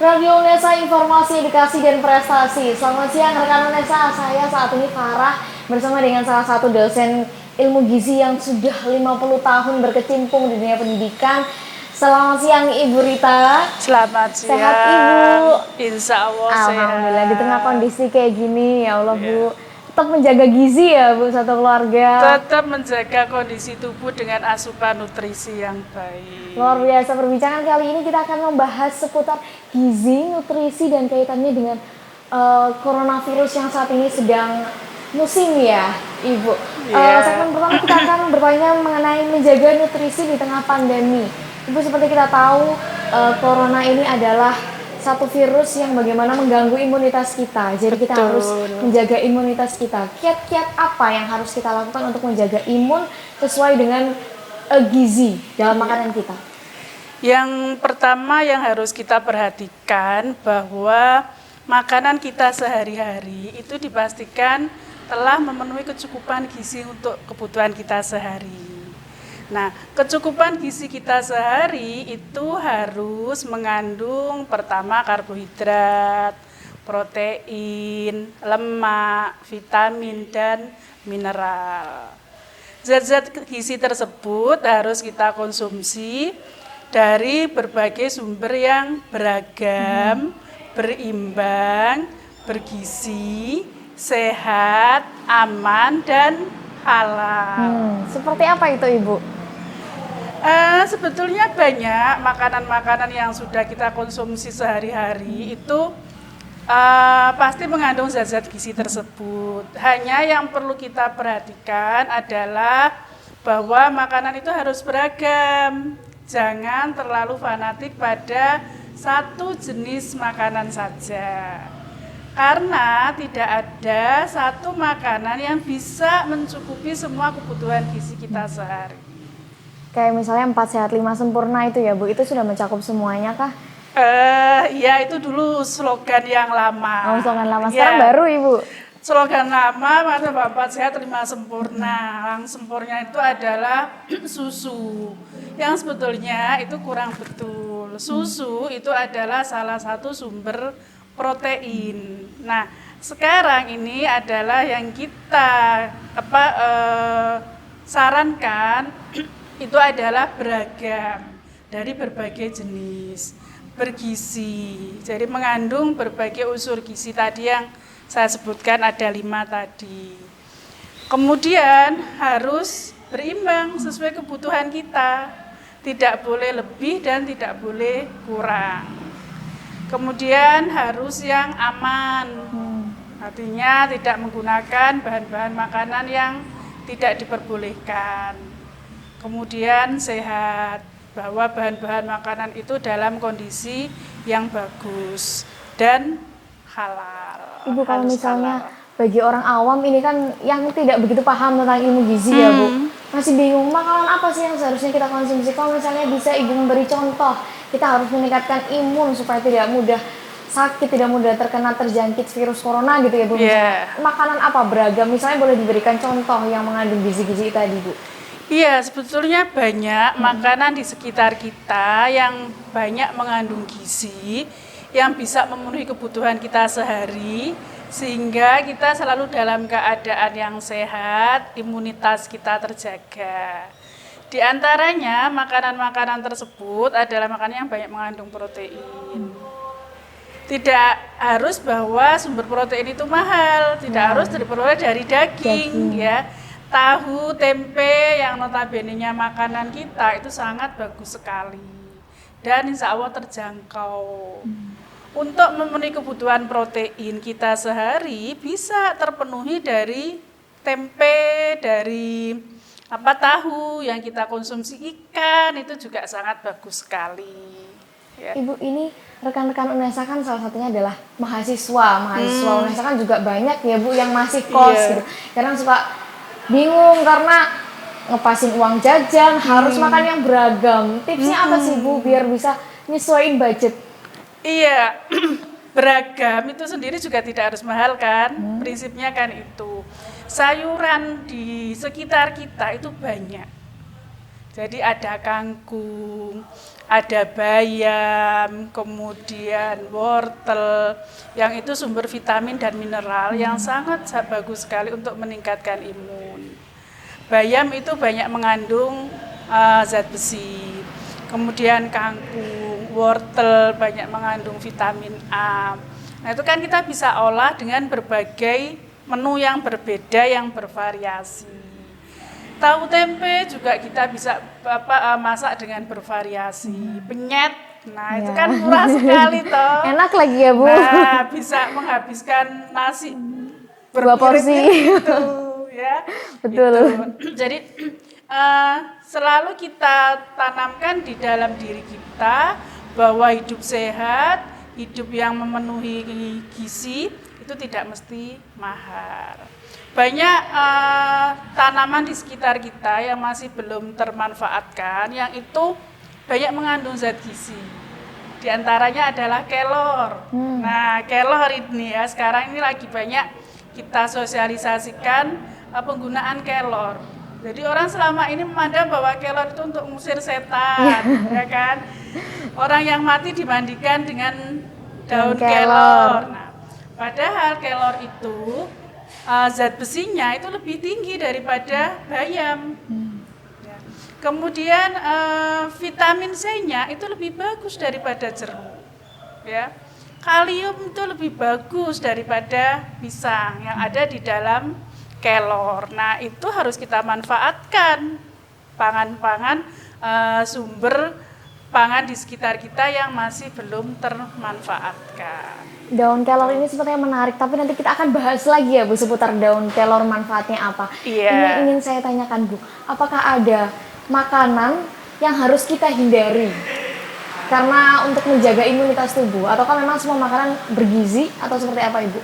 Radio Unesa, informasi, edukasi, dan prestasi. Selamat siang rekan Unesa, saya saat ini Farah bersama dengan salah satu dosen ilmu gizi yang sudah 50 tahun berkecimpung di dunia pendidikan. Selamat siang Ibu Rita. Selamat siang. Sehat Ibu? Insya Allah Alhamdulillah, sehat. di tengah kondisi kayak gini, ya Allah Bu. Tetap menjaga gizi ya Bu, satu keluarga. Tetap menjaga kondisi tubuh dengan asupan nutrisi yang baik. Luar biasa, perbincangan kali ini kita akan membahas seputar gizi, nutrisi, dan kaitannya dengan coronavirus yang saat ini sedang musim ya Ibu. Segmen pertama kita akan bertanya mengenai menjaga nutrisi di tengah pandemi. Ibu, seperti kita tahu corona ini adalah satu virus yang bagaimana mengganggu imunitas kita. Jadi kita harus menjaga imunitas kita. Kiat-kiat apa yang harus kita lakukan untuk menjaga imun sesuai dengan gizi dalam makanan kita? Yang pertama yang harus kita perhatikan bahwa makanan kita sehari-hari itu dipastikan telah memenuhi kecukupan gizi untuk kebutuhan kita sehari. Nah, kecukupan gizi kita sehari itu harus mengandung pertama karbohidrat, protein, lemak, vitamin, dan mineral. Zat-zat gizi tersebut harus kita konsumsi dari berbagai sumber yang beragam, berimbang, bergizi, sehat, aman, dan halal. Seperti apa itu Ibu? Sebetulnya banyak makanan-makanan yang sudah kita konsumsi sehari-hari itu pasti mengandung zat-zat gizi tersebut. Hanya yang perlu kita perhatikan adalah bahwa makanan itu harus beragam. Jangan terlalu fanatik pada satu jenis makanan saja. Karena tidak ada satu makanan yang bisa mencukupi semua kebutuhan gizi kita sehari. Kayak misalnya 4 sehat 5 sempurna itu ya Bu, itu sudah mencakup semuanya kah? Ya itu dulu slogan yang lama. Oh, slogan lama, sekarang baru Ibu? Slogan lama, masa 4 sehat 5 sempurna. Yang sempurna itu adalah susu. Yang sebetulnya itu kurang betul. Susu itu adalah salah satu sumber protein. Nah, sekarang ini adalah yang kita sarankan itu adalah beragam dari berbagai jenis, bergizi. Jadi mengandung berbagai unsur gizi tadi yang saya sebutkan ada 5 tadi. Kemudian harus berimbang sesuai kebutuhan kita. Tidak boleh lebih dan tidak boleh kurang. Kemudian harus yang aman, artinya tidak menggunakan bahan-bahan makanan yang tidak diperbolehkan. Kemudian sehat, bahwa bahan-bahan makanan itu dalam kondisi yang bagus dan halal. Ibu, kalau misalnya bagi orang awam ini kan yang tidak begitu paham tentang ilmu gizi ya Bu, masih bingung makanan apa sih yang seharusnya kita konsumsi. Kalau misalnya bisa Ibu memberi contoh, kita harus meningkatkan imun supaya tidak mudah sakit, tidak mudah terjangkit virus corona gitu ya Bu. Makanan apa beragam, misalnya boleh diberikan contoh yang mengandung gizi-gizi tadi Bu? Iya, sebetulnya banyak makanan di sekitar kita yang banyak mengandung gizi yang bisa memenuhi kebutuhan kita sehari, sehingga kita selalu dalam keadaan yang sehat, imunitas kita terjaga. Di antaranya makanan-makanan tersebut adalah makanan yang banyak mengandung protein. Tidak harus bahwa sumber protein itu mahal, tidak harus diperoleh dari daging. Ya. Tahu, tempe yang notabene-nya makanan kita itu sangat bagus sekali. Dan insya Allah terjangkau. Untuk memenuhi kebutuhan protein kita sehari bisa terpenuhi dari tempe, dari tahu yang kita konsumsi, ikan itu juga sangat bagus sekali. Ya. Ibu, ini rekan-rekan Unesa kan salah satunya adalah mahasiswa Unesa kan juga banyak ya Bu yang masih kos gitu. Kadang suka bingung karena ngepasin uang jajan, harus makan yang beragam. Tipsnya apa sih Bu biar bisa nyesuaiin budget? Iya, beragam itu sendiri juga tidak harus mahal kan, prinsipnya kan itu. Sayuran di sekitar kita itu banyak. Jadi ada kangkung, ada bayam, kemudian wortel, yang itu sumber vitamin dan mineral yang sangat bagus sekali untuk meningkatkan imun. Bayam itu banyak mengandung zat besi, kemudian kangkung, wortel banyak mengandung vitamin A. Nah itu kan kita bisa olah dengan berbagai menu yang berbeda, yang bervariasi. Tahu tempe juga kita bisa masak dengan bervariasi. Penyet, nah itu kan murah sekali toh. Enak lagi ya Bu. Nah bisa menghabiskan nasi 2 porsi. Gitu, ya. Betul. Gitu. Jadi selalu kita tanamkan di dalam diri kita bahwa hidup sehat, hidup yang memenuhi gizi itu tidak mesti mahal. Banyak tanaman di sekitar kita yang masih belum termanfaatkan, yang itu banyak mengandung zat gizi. Di antaranya adalah kelor. Nah, kelor ini ya sekarang ini lagi banyak kita sosialisasikan penggunaan kelor. Jadi orang selama ini memandang bahwa kelor itu untuk mengusir setan, ya kan? Orang yang mati dimandikan dengan daun kelor. Nah, padahal kelor itu zat besinya itu lebih tinggi daripada bayam. Ya. Kemudian vitamin C-nya itu lebih bagus daripada jeruk. Ya. Kalium itu lebih bagus daripada pisang yang ada di dalam kelor. Nah, itu harus kita manfaatkan pangan-pangan sumber pangan di sekitar kita yang masih belum termanfaatkan. Daun kelor ini sepertinya menarik, tapi nanti kita akan bahas lagi ya Bu seputar daun kelor manfaatnya apa. Iya. Ini yang ingin saya tanyakan Bu, apakah ada makanan yang harus kita hindari karena untuk menjaga imunitas tubuh, ataukah memang semua makanan bergizi atau seperti apa Ibu?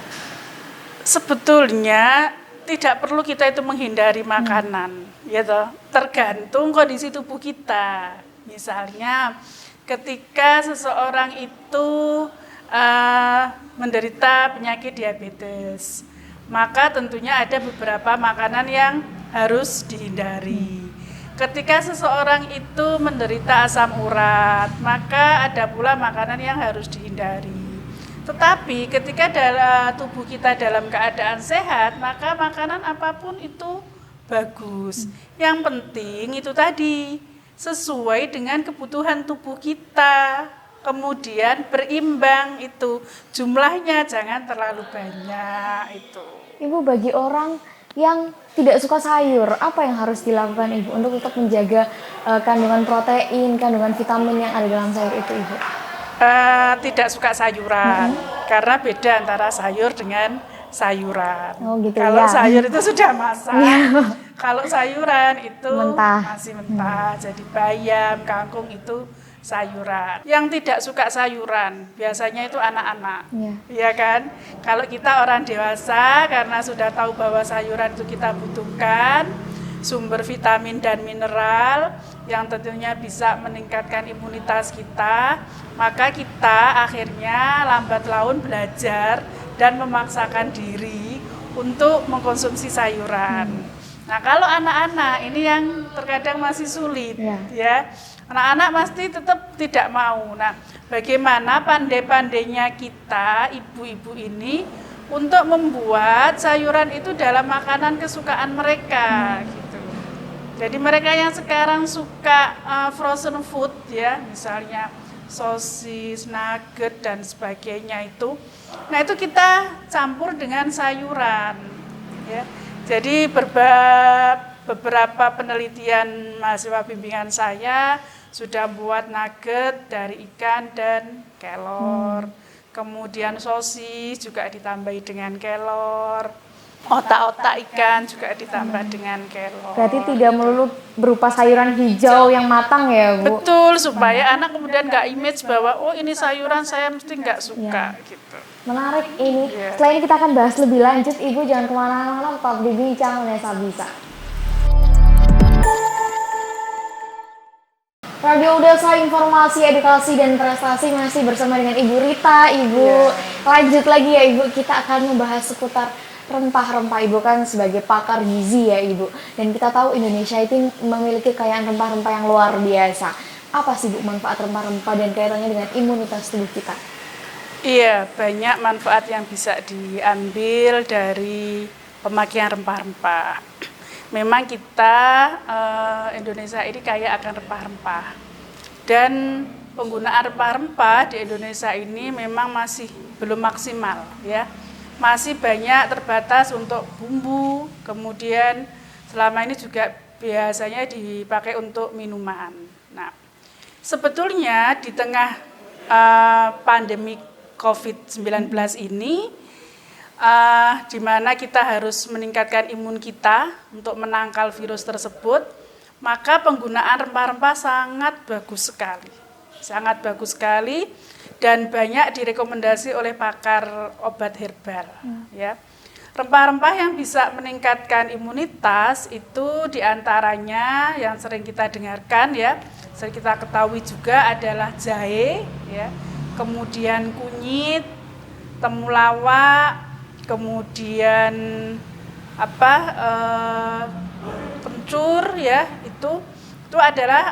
Sebetulnya tidak perlu kita itu menghindari makanan, ya toh. Tergantung kondisi tubuh kita. Misalnya ketika seseorang itu menderita penyakit diabetes, maka tentunya ada beberapa makanan yang harus dihindari. Ketika seseorang itu menderita asam urat, maka ada pula makanan yang harus dihindari. Tetapi ketika tubuh kita dalam keadaan sehat, maka makanan apapun itu bagus. Yang penting itu tadi sesuai dengan kebutuhan tubuh kita. Kemudian berimbang itu, jumlahnya jangan terlalu banyak itu. Ibu, bagi orang yang tidak suka sayur, apa yang harus dilakukan Ibu untuk tetap menjaga kandungan protein, kandungan vitamin yang ada dalam sayur itu Ibu? Tidak suka sayuran, karena beda antara sayur dengan sayuran. Oh, gitu, kalau ya. sayur itu sudah masak, kalau sayuran itu mentah. masih mentah. Jadi bayam, kangkung itu sayuran. Yang tidak suka sayuran biasanya itu anak-anak, ya kan? Kalau kita orang dewasa karena sudah tahu bahwa sayuran itu kita butuhkan sumber vitamin dan mineral yang tentunya bisa meningkatkan imunitas kita, maka kita akhirnya lambat laun belajar dan memaksakan diri untuk mengkonsumsi sayuran. Nah, kalau anak-anak ini yang terkadang masih sulit, ya. Anak-anak pasti tetap tidak mau. Nah, bagaimana pandai-pandainya kita, ibu-ibu ini, untuk membuat sayuran itu dalam makanan kesukaan mereka, gitu. Jadi mereka yang sekarang suka frozen food, ya, misalnya sosis, nugget dan sebagainya itu. Nah, itu kita campur dengan sayuran, ya. Jadi beberapa penelitian mahasiswa bimbingan saya sudah buat nugget dari ikan dan kelor. Kemudian sosis juga ditambahi dengan kelor. Otak-otak ikan juga ditambah dengan kelor. Berarti tidak melulu berupa sayuran hijau yang matang ya Bu? Betul, supaya anak kemudian nggak image bahwa oh ini sayuran saya mesti nggak suka gitu. Menarik ini. Setelah ini kita akan bahas lebih lanjut. Ibu jangan kemana-mana, tetap di Bincang Nesa Bisa. Radio Udasa, informasi, edukasi, dan prestasi masih bersama dengan Ibu Rita. Ibu, lanjut lagi ya Ibu, kita akan membahas seputar rempah-rempah. Ibu kan sebagai pakar gizi ya Ibu. Dan kita tahu Indonesia itu memiliki kekayaan rempah-rempah yang luar biasa. Apa sih Bu manfaat rempah-rempah dan kaitannya dengan imunitas tubuh kita? Iya, banyak manfaat yang bisa diambil dari pemakaian rempah-rempah. Memang kita Indonesia ini kaya akan rempah-rempah. Dan penggunaan rempah-rempah di Indonesia ini memang masih belum maksimal ya. Masih banyak terbatas untuk bumbu, kemudian selama ini juga biasanya dipakai untuk minuman. Nah, sebetulnya di tengah pandemi COVID-19 ini, di mana kita harus meningkatkan imun kita untuk menangkal virus tersebut, maka penggunaan rempah-rempah sangat bagus sekali dan banyak direkomendasi oleh pakar obat herbal. Ya. Rempah-rempah yang bisa meningkatkan imunitas itu diantaranya yang sering kita dengarkan ya, sering kita ketahui juga adalah jahe, ya, kemudian kunyit, temulawak, kemudian kencur ya, itu adalah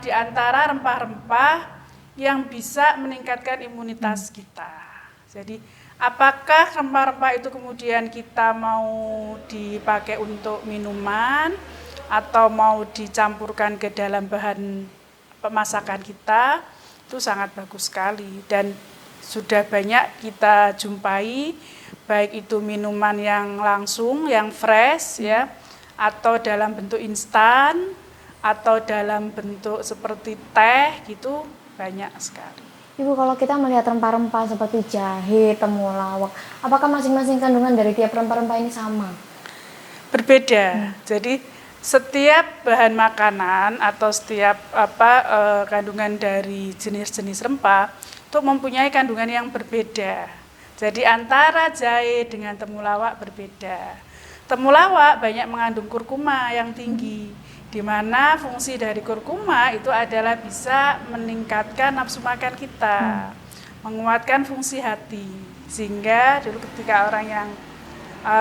di antara rempah-rempah yang bisa meningkatkan imunitas kita. Jadi apakah rempah-rempah itu kemudian kita mau dipakai untuk minuman atau mau dicampurkan ke dalam bahan pemasakan kita, itu sangat bagus sekali dan sudah banyak kita jumpai, baik itu minuman yang langsung, yang fresh ya, atau dalam bentuk instan atau dalam bentuk seperti teh gitu, banyak sekali. Ibu, kalau kita melihat rempah-rempah seperti jahe, temulawak, apakah masing-masing kandungan dari tiap rempah-rempah ini sama? Berbeda. Jadi setiap bahan makanan atau setiap kandungan dari jenis-jenis rempah itu mempunyai kandungan yang berbeda. Jadi antara jahe dengan temulawak berbeda. Temulawak banyak mengandung kurkuma yang tinggi, di mana fungsi dari kurkuma itu adalah bisa meningkatkan nafsu makan kita, menguatkan fungsi hati, sehingga dulu ketika orang yang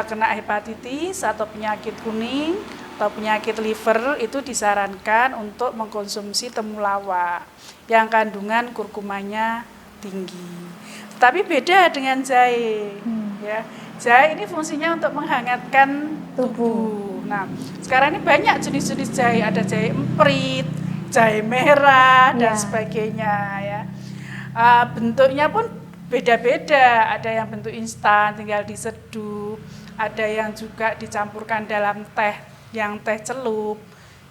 kena hepatitis atau penyakit kuning atau penyakit liver itu disarankan untuk mengkonsumsi temulawak yang kandungan kurkumanya tinggi. Tapi beda dengan jahe, ya. Jahe ini fungsinya untuk menghangatkan tubuh. Nah, sekarang ini banyak jenis-jenis jahe, ada jahe emprit, jahe merah dan sebagainya ya. Bentuknya pun beda-beda, ada yang bentuk instan tinggal diseduh, ada yang juga dicampurkan dalam teh yang teh celup,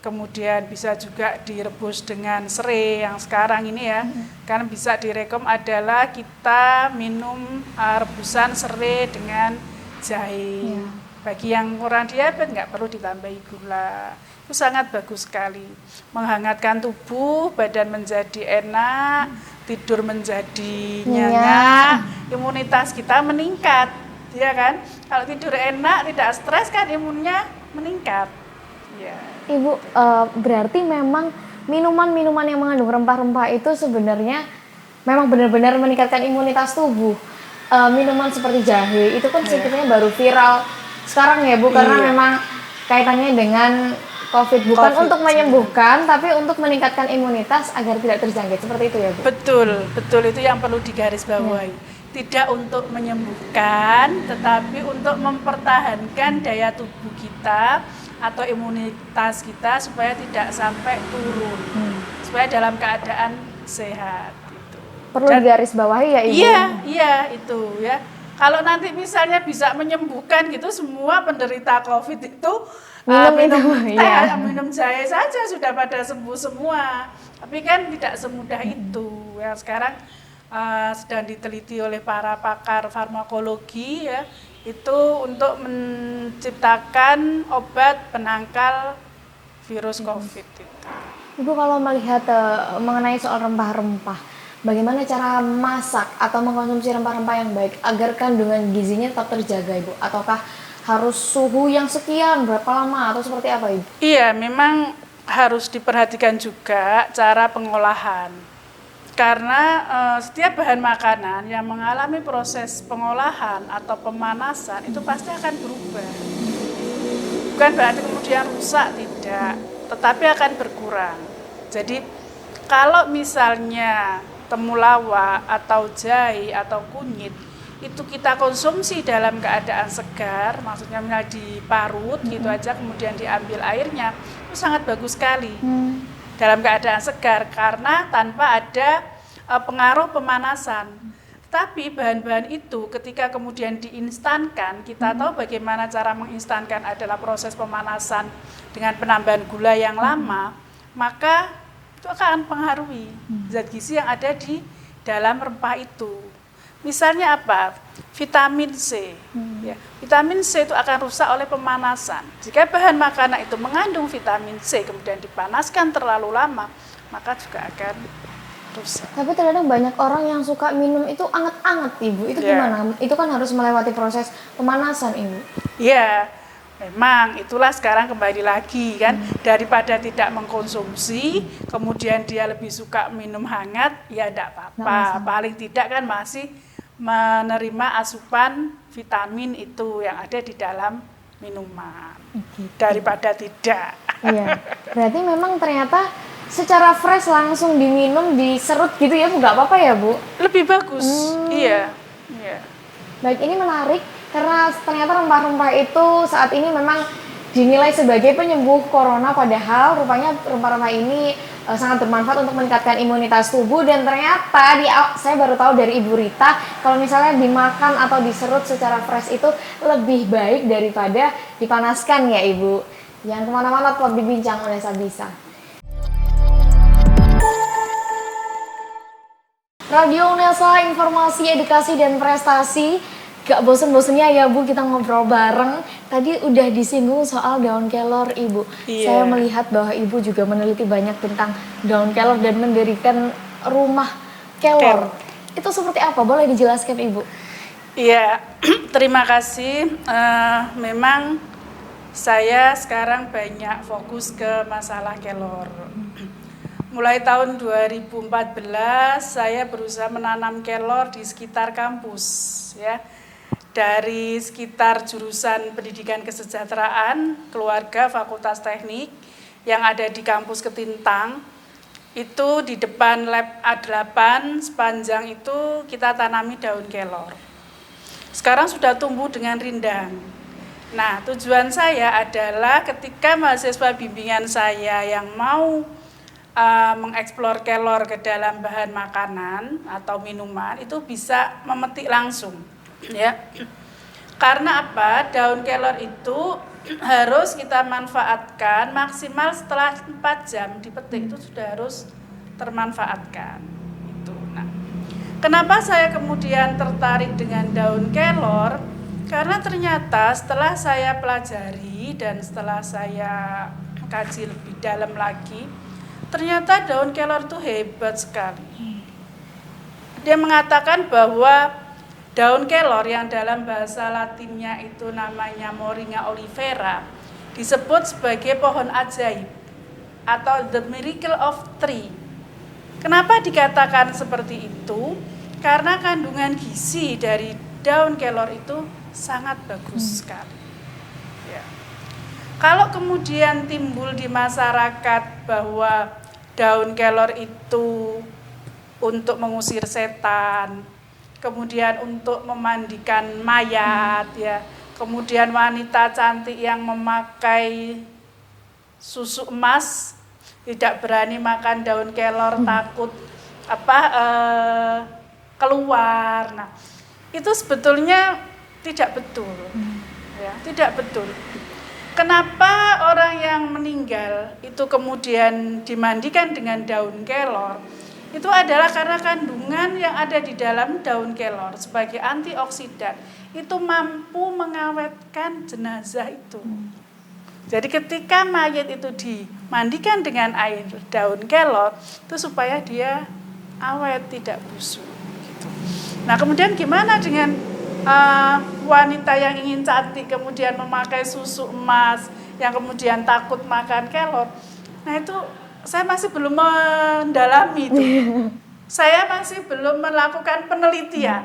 kemudian bisa juga direbus dengan serai yang sekarang ini ya, kan bisa direkom adalah kita minum rebusan serai dengan jahe. Bagi yang kurang diabetes nggak perlu ditambahi gula, itu sangat bagus sekali, menghangatkan tubuh, badan menjadi enak, tidur menjadi nyenyak, imunitas kita meningkat, ya kan? Kalau tidur enak, tidak stres kan imunnya meningkat. Ya. Ibu, berarti memang minuman-minuman yang mengandung rempah-rempah itu sebenarnya memang benar-benar meningkatkan imunitas tubuh. Minuman seperti jahe itu kan sebetulnya baru viral sekarang ya Bu, karena memang kaitannya dengan COVID, bukan untuk menyembuhkan, tapi untuk meningkatkan imunitas agar tidak terjangkit, seperti itu ya Bu? Betul itu yang perlu digarisbawahi. Tidak untuk menyembuhkan, tetapi untuk mempertahankan daya tubuh kita atau imunitas kita supaya tidak sampai turun, supaya dalam keadaan sehat. Gitu. Perlu digarisbawahi ya Ibu? Iya itu ya. Kalau nanti misalnya bisa menyembuhkan gitu, semua penderita COVID itu minum jahe saja sudah pada sembuh semua. Tapi kan tidak semudah itu. Yang sekarang sedang diteliti oleh para pakar farmakologi ya, itu untuk menciptakan obat penangkal virus COVID itu. Ibu, kalau melihat mengenai soal rempah-rempah, bagaimana cara masak atau mengkonsumsi rempah-rempah yang baik agar kandungan gizinya tetap terjaga Ibu? Ataukah harus suhu yang sekian, berapa lama, atau seperti apa Ibu? Iya, memang harus diperhatikan juga cara pengolahan. Karena setiap bahan makanan yang mengalami proses pengolahan atau pemanasan itu pasti akan berubah. Bukan berarti kemudian rusak, tidak, tetapi akan berkurang. Jadi kalau misalnya temulawak atau jahe atau kunyit itu kita konsumsi dalam keadaan segar, maksudnya misalnya diparut gitu aja kemudian diambil airnya, itu sangat bagus sekali dalam keadaan segar karena tanpa ada pengaruh pemanasan. Tapi bahan-bahan itu ketika kemudian diinstankan, kita tahu bagaimana cara menginstankan adalah proses pemanasan dengan penambahan gula yang lama, maka itu akan mempengaruhi zat gizi yang ada di dalam rempah itu. Misalnya apa? Vitamin C. Ya, vitamin C itu akan rusak oleh pemanasan. Jika bahan makanan itu mengandung vitamin C kemudian dipanaskan terlalu lama, maka juga akan rusak. Tapi terkadang banyak orang yang suka minum itu anget-anget, Ibu. Itu gimana? Itu kan harus melewati proses pemanasan, Ibu. Iya, memang itulah sekarang kembali lagi kan, daripada tidak mengkonsumsi, kemudian dia lebih suka minum hangat, ya tidak apa-apa. Paling tidak kan masih menerima asupan vitamin itu yang ada di dalam minuman. Daripada tidak. Iya, berarti memang ternyata secara fresh langsung diminum, diserut gitu ya, Bu, nggak apa-apa ya, Bu? Lebih bagus, iya. Baik, ini menarik karena ternyata rempah-rempah itu saat ini memang dinilai sebagai penyembuh corona, padahal rupanya rempah-rempah ini sangat bermanfaat untuk meningkatkan imunitas tubuh. Dan ternyata saya baru tahu dari Ibu Rita kalau misalnya dimakan atau diserut secara fresh itu lebih baik daripada dipanaskan ya, Ibu. Yang kemana-mana tetap dibincang oleh Sabisa. Radio Unesa, informasi, edukasi, dan prestasi. Gak bosen-bosennya ya, Bu, kita ngobrol bareng. Tadi udah disinggung soal daun kelor, Ibu. Saya melihat bahwa Ibu juga meneliti banyak tentang daun kelor dan mendirikan rumah kelor. Itu seperti apa? Boleh dijelaskan, Ibu? Iya, terima kasih. Memang saya sekarang banyak fokus ke masalah kelor. Mulai tahun 2014 saya berusaha menanam kelor di sekitar kampus, ya. Dari sekitar jurusan pendidikan kesejahteraan, keluarga, fakultas teknik yang ada di kampus Ketintang, itu di depan lab A8 sepanjang itu kita tanami daun kelor. Sekarang sudah tumbuh dengan rindang. Nah, tujuan saya adalah ketika mahasiswa bimbingan saya yang mau mengeksplor kelor ke dalam bahan makanan atau minuman itu bisa memetik langsung, ya. Karena apa? Daun kelor itu harus kita manfaatkan maksimal setelah 4 jam dipetik, itu sudah harus termanfaatkan. Itu. Nah, kenapa saya kemudian tertarik dengan daun kelor? Karena ternyata setelah saya pelajari dan setelah saya kaji lebih dalam lagi, ternyata daun kelor itu hebat sekali. Dia mengatakan bahwa daun kelor yang dalam bahasa Latinnya itu namanya Moringa olivera disebut sebagai pohon ajaib atau the miracle of tree. Kenapa dikatakan seperti itu? Karena kandungan gizi dari daun kelor itu sangat bagus sekali. Ya. Kalau kemudian timbul di masyarakat bahwa daun kelor itu untuk mengusir setan, kemudian untuk memandikan mayat, ya, kemudian wanita cantik yang memakai susu emas tidak berani makan daun kelor, takut keluar. Nah, itu sebetulnya tidak betul, ya, tidak betul. Kenapa orang yang meninggal itu kemudian dimandikan dengan daun kelor? Itu adalah karena kandungan yang ada di dalam daun kelor sebagai antioksidan itu mampu mengawetkan jenazah itu. Jadi ketika mayat itu dimandikan dengan air daun kelor itu supaya dia awet, tidak busuk. Gitu. Nah, kemudian gimana dengan wanita yang ingin cantik kemudian memakai susu emas yang kemudian takut makan kelor? Nah, itu saya masih belum mendalami itu. Saya masih belum melakukan penelitian.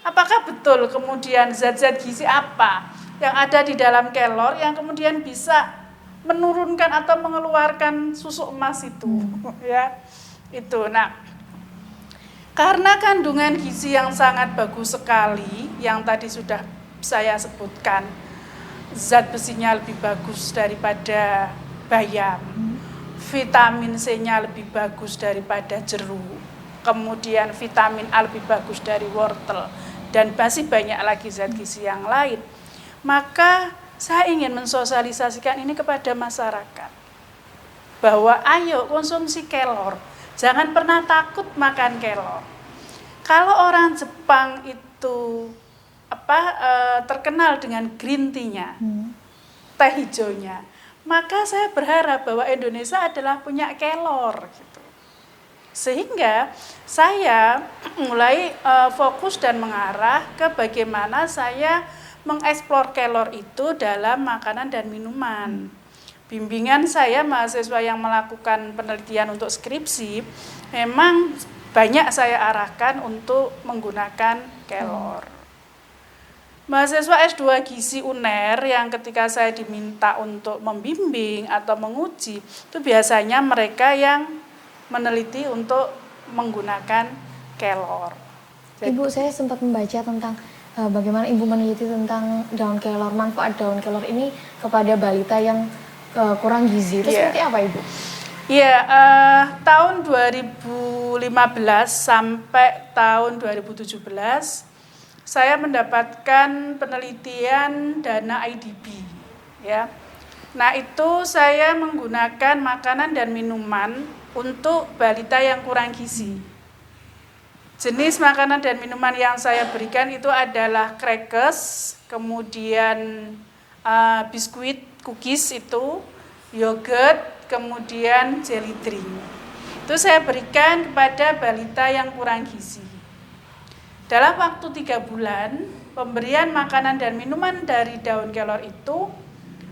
Apakah betul kemudian zat-zat gizi apa yang ada di dalam kelor yang kemudian bisa menurunkan atau mengeluarkan susu emas itu, ya. Itu. Nah, karena kandungan gizi yang sangat bagus sekali, yang tadi sudah saya sebutkan, zat besinya lebih bagus daripada bayam, vitamin C-nya lebih bagus daripada jeruk, kemudian vitamin A lebih bagus dari wortel, dan masih banyak lagi zat gizi yang lain. Maka saya ingin mensosialisasikan ini kepada masyarakat, bahwa ayo konsumsi kelor, jangan pernah takut makan kelor. Kalau orang Jepang itu terkenal dengan green tea-nya, teh hijaunya, maka saya berharap bahwa Indonesia adalah punya kelor gitu. Sehingga saya mulai fokus dan mengarah ke bagaimana saya mengeksplor kelor itu dalam makanan dan minuman. Bimbingan saya mahasiswa yang melakukan penelitian untuk skripsi memang banyak saya arahkan untuk menggunakan kelor. Mahasiswa S2 Gizi UNER yang ketika saya diminta untuk membimbing atau menguji, itu biasanya mereka yang meneliti untuk menggunakan kelor. Ibu, saya sempat membaca tentang bagaimana Ibu meneliti tentang daun kelor, manfaat daun kelor ini kepada balita yang kurang gizi. Itu seperti apa, Ibu? Iya, tahun 2015 sampai tahun 2017 saya mendapatkan penelitian dana IDB, ya. Nah, itu saya menggunakan makanan dan minuman untuk balita yang kurang gizi. Jenis makanan dan minuman yang saya berikan itu adalah crackers, kemudian biskuit, cookies itu, yogurt, kemudian jelly drink. Itu saya berikan kepada balita yang kurang gizi. Dalam waktu 3 bulan, pemberian makanan dan minuman dari daun kelor itu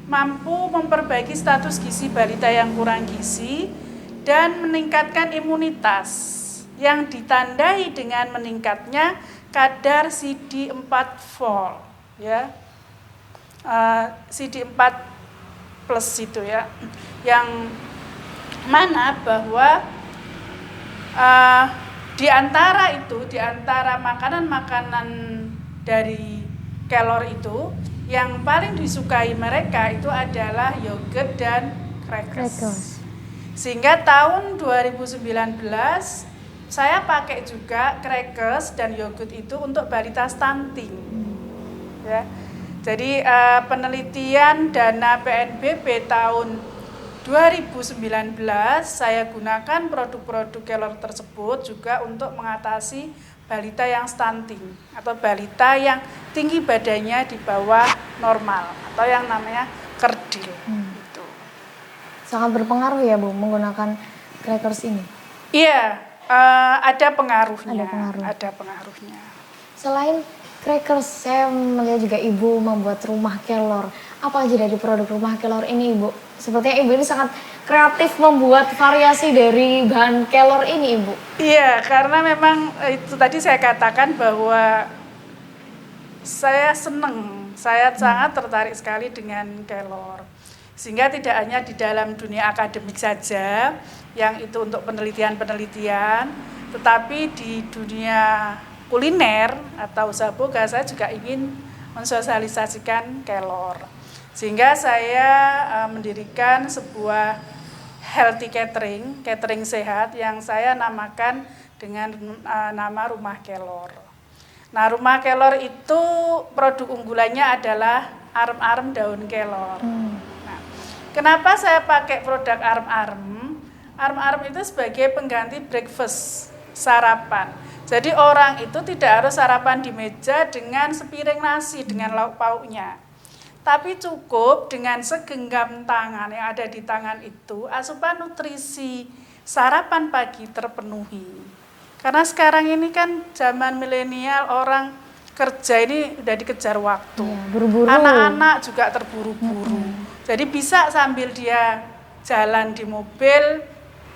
mampu memperbaiki status gizi balita yang kurang gizi dan meningkatkan imunitas yang ditandai dengan meningkatnya kadar CD4 ya. CD4 plus itu ya, yang mana bahwa di antara makanan-makanan dari kelor itu yang paling disukai mereka itu adalah yogurt dan crackers. Sehingga tahun 2019 saya pakai juga crackers dan yogurt itu untuk balita stunting. Ya. Jadi penelitian dana PNBP tahun 2019 saya gunakan produk-produk kelor tersebut juga untuk mengatasi balita yang stunting atau balita yang tinggi badannya di bawah normal atau yang namanya kerdil. Gitu. Sangat berpengaruh ya, Bu, menggunakan crackers ini? Iya, ada pengaruhnya. Ada pengaruhnya. Selain crackers, saya melihat juga Ibu membuat rumah kelor. Apa aja dari produk rumah kelor ini, Ibu? Sepertinya Ibu ini sangat kreatif membuat variasi dari bahan kelor ini, Ibu. Iya, karena memang itu tadi saya katakan bahwa saya senang, saya sangat tertarik sekali dengan kelor. Sehingga tidak hanya di dalam dunia akademik saja, yang itu untuk penelitian-penelitian, tetapi di dunia kuliner atau usaha boga saya juga ingin mensosialisasikan kelor. Sehingga saya mendirikan sebuah healthy catering sehat yang saya namakan dengan nama Rumah Kelor. Nah, Rumah Kelor itu produk unggulannya adalah arem-arem daun kelor. Nah, kenapa saya pakai produk arem-arem? Arem-arem itu sebagai pengganti breakfast, sarapan. Jadi orang itu tidak harus sarapan di meja dengan sepiring nasi dengan lauk pauknya. Tapi cukup dengan segenggam tangan yang ada di tangan itu, asupan nutrisi sarapan pagi terpenuhi. Karena sekarang ini kan zaman milenial, orang kerja ini udah dikejar waktu. Ya, buru-buru. Anak-anak juga terburu-buru. Jadi bisa sambil dia jalan di mobil,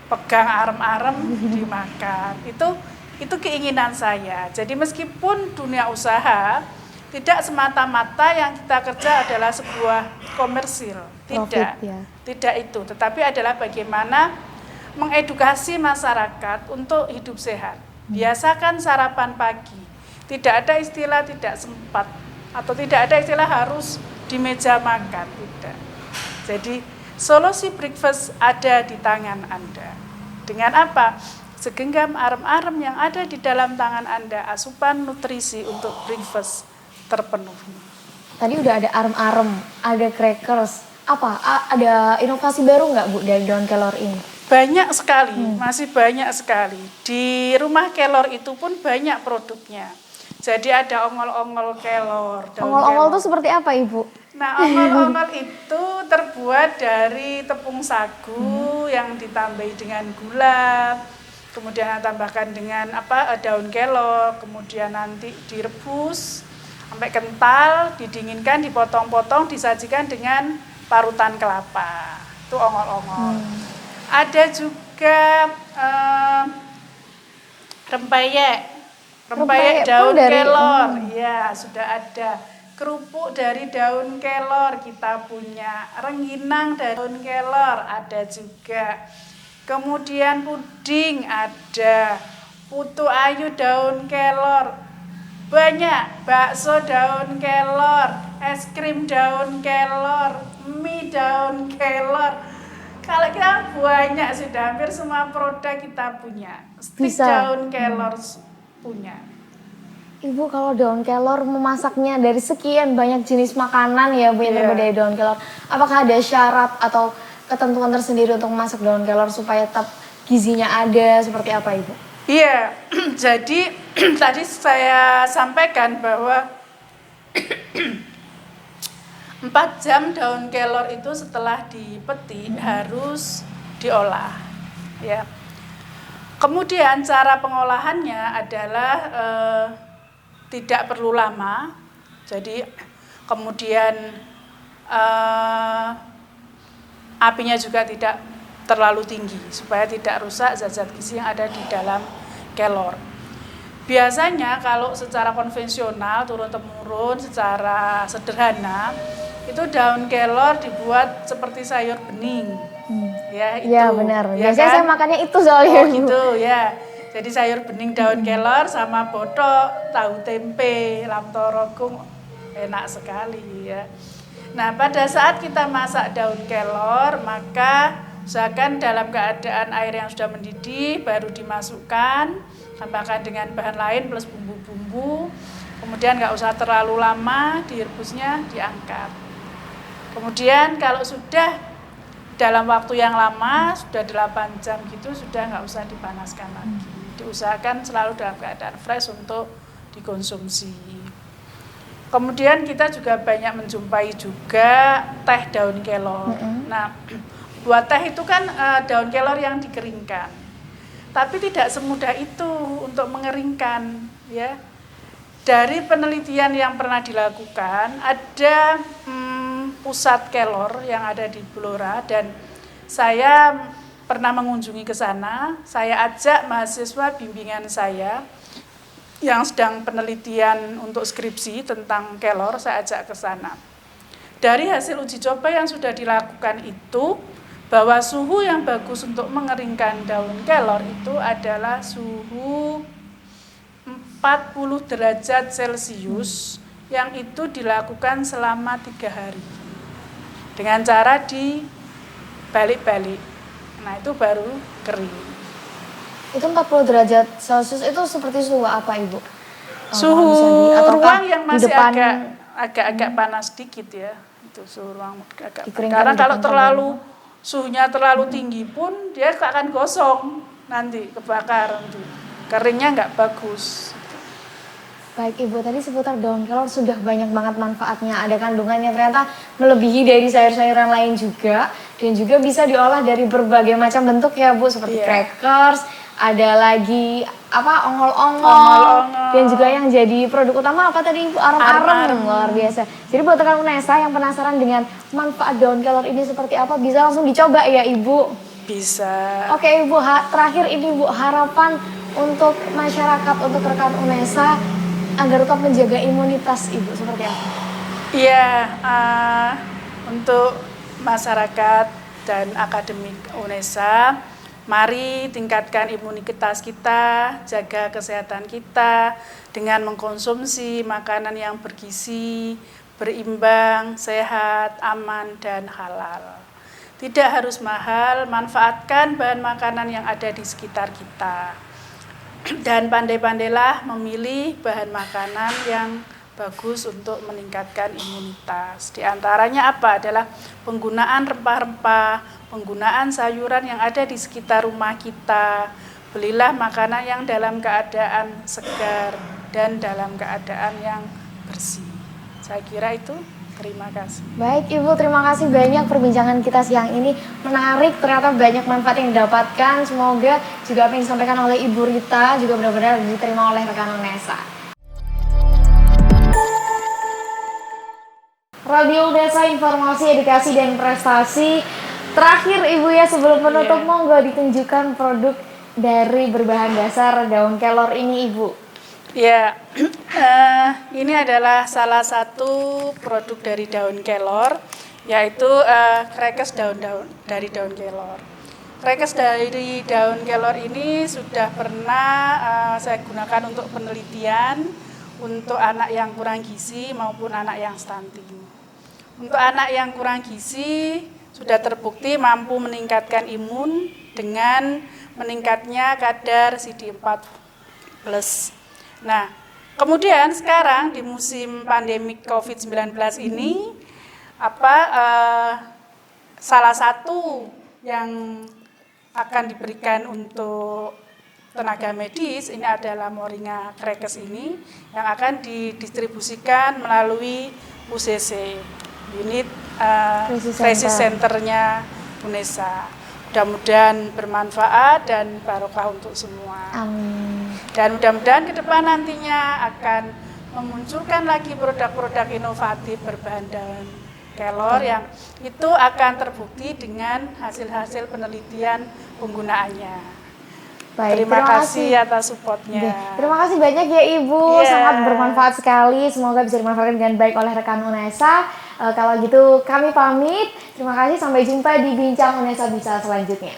pegang arem-arem, dimakan. Itu keinginan saya. Jadi meskipun dunia usaha tidak semata-mata yang kita kerja adalah sebuah komersil, tidak itu, tetapi adalah bagaimana mengedukasi masyarakat untuk hidup sehat. Biasakan sarapan pagi. Tidak ada istilah tidak sempat atau tidak ada istilah harus di meja makan, tidak. Jadi solusi breakfast ada di tangan Anda. Dengan apa? Segenggam arem-arem yang ada di dalam tangan Anda, asupan nutrisi untuk breakfast terpenuhi. Tadi udah ada arem-arem, ada crackers. Apa? Ada inovasi baru nggak Bu dari daun kelor ini? Banyak sekali, masih banyak sekali. Di rumah kelor itu pun banyak produknya. Jadi ada ongol-ongol kelor. Ongol-ongol itu seperti apa Ibu? Nah, ongol-ongol itu terbuat dari tepung sagu yang ditambahi dengan gula, kemudian tambahkan dengan daun kelor, kemudian nanti direbus sampai kental, didinginkan, dipotong-potong, disajikan dengan parutan kelapa. Itu ongol-ongol. Ada juga rempeyek daun kelor. Ya, sudah ada. Kerupuk dari daun kelor kita punya, rengginang dari daun kelor ada juga. Kemudian puding ada, putu ayu daun kelor, banyak, bakso daun kelor, es krim daun kelor, mie daun kelor. Kalau kita banyak sudah, hampir semua produk kita punya. Stik daun kelor punya. Ibu, kalau daun kelor memasaknya dari sekian banyak jenis makanan ya Bu yang terbuat dari daun kelor. Apakah ada syarat atau ketentuan tersendiri untuk memasak daun kelor supaya tetap gizinya ada, seperti apa Ibu? Iya, jadi tadi saya sampaikan bahwa 4 jam daun kelor itu setelah dipetik harus diolah. Ya. Kemudian cara pengolahannya adalah tidak perlu lama. Jadi kemudian apinya juga tidak terlalu tinggi supaya tidak rusak zat-zat gizi yang ada di dalam kelor. Biasanya kalau secara konvensional turun-temurun secara sederhana itu daun kelor dibuat seperti sayur bening. Ya, itu. Ya benar. Ya, biasanya kan? saya makannya itu soalnya. Oh gitu ya. Jadi sayur bening daun kelor sama botok, tahu tempe, lam torogung enak sekali ya. Nah, pada saat kita masak daun kelor, maka usahakan dalam keadaan air yang sudah mendidih baru dimasukkan, tambahkan dengan bahan lain plus bumbu-bumbu. Kemudian nggak usah terlalu lama direbusnya, diangkat. Kemudian kalau sudah dalam waktu yang lama, sudah 8 jam gitu, sudah nggak usah dipanaskan lagi. Diusahakan selalu dalam keadaan fresh untuk dikonsumsi. Kemudian kita juga banyak menjumpai juga teh daun kelor. Nah, buat teh itu kan daun kelor yang dikeringkan. Tapi tidak semudah itu untuk mengeringkan, ya. Dari penelitian yang pernah dilakukan, ada pusat kelor yang ada di Blora dan saya pernah mengunjungi ke sana. Saya ajak mahasiswa bimbingan saya yang sedang penelitian untuk skripsi tentang kelor, saya ajak ke sana. Dari hasil uji coba yang sudah dilakukan itu, bahwa suhu yang bagus untuk mengeringkan daun kelor itu adalah suhu 40 derajat Celcius yang itu dilakukan selama 3 hari. Dengan cara dibalik-balik. Nah, itu baru kering. Itu 40 derajat Celcius itu seperti suhu apa Ibu? Suhu ruang yang masih agak panas dikit ya. Itu suhu ruang agak. Karena kalau terlalu suhunya terlalu tinggi pun dia akan gosong nanti, kebakar nanti. Keringnya nggak bagus. Baik Ibu, tadi seputar daun kelor sudah banyak banget manfaatnya. Ada kandungannya ternyata melebihi dari sayur-sayuran lain juga. Dan juga bisa diolah dari berbagai macam bentuk ya Bu. Seperti crackers, ada lagi ongol-ongol. Dan juga yang jadi produk utama apa tadi Ibu? Arem-arem, luar biasa. Jadi buat rekan UNESA yang penasaran dengan manfaat daun kelor ini seperti apa, bisa langsung dicoba ya Ibu? Bisa. Oke Ibu, terakhir ini Bu, harapan untuk masyarakat, untuk rekan UNESA agar tetap menjaga imunitas Ibu seperti apa? Iya, untuk masyarakat dan akademik UNESA Mari tingkatkan imunitas kita, jaga kesehatan kita dengan mengkonsumsi makanan yang bergizi, berimbang, sehat, aman, dan halal. Tidak harus mahal, manfaatkan bahan makanan yang ada di sekitar kita. Dan pandai-pandailah memilih bahan makanan yang bagus untuk meningkatkan imunitas. Di antaranya apa? Adalah penggunaan rempah-rempah, penggunaan sayuran yang ada di sekitar rumah kita. Belilah makanan yang dalam keadaan segar dan dalam keadaan yang bersih. Saya kira itu. Terima kasih. Baik Ibu, terima kasih banyak perbincangan kita siang ini. Menarik, ternyata banyak manfaat yang didapatkan. Semoga juga apa yang disampaikan oleh Ibu Rita juga benar-benar diterima oleh rekan UNESA. Radio UNESA, informasi, edukasi, dan prestasi. Terakhir Ibu ya, sebelum penutup monggo ditunjukkan produk dari berbahan dasar daun kelor ini Ibu. Ya, ini adalah salah satu produk dari daun kelor, yaitu krekes dari daun kelor. Krekes dari daun kelor ini sudah pernah saya gunakan untuk penelitian untuk anak yang kurang gizi maupun anak yang stunting. Untuk anak yang kurang gizi sudah terbukti mampu meningkatkan imun dengan meningkatnya kadar CD4+. Nah, kemudian sekarang di musim pandemi COVID-19 ini, salah satu yang akan diberikan untuk tenaga medis ini adalah Moringa Krekes ini yang akan didistribusikan melalui UCC, unit Crisis Centernya UNESA. Mudah-mudahan bermanfaat dan barokah untuk semua. Amin. Dan mudah-mudahan ke depan nantinya akan memunculkan lagi produk-produk inovatif berbahan daun kelor yang itu akan terbukti dengan hasil-hasil penelitian penggunaannya. Baik, terima kasih atas supportnya. Terima kasih banyak ya Ibu, Yeah. sangat bermanfaat sekali. Semoga bisa dimanfaatkan dengan baik oleh rekan UNESA. Kalau gitu kami pamit. Terima kasih, sampai jumpa di Bincang UNESA Bisa selanjutnya.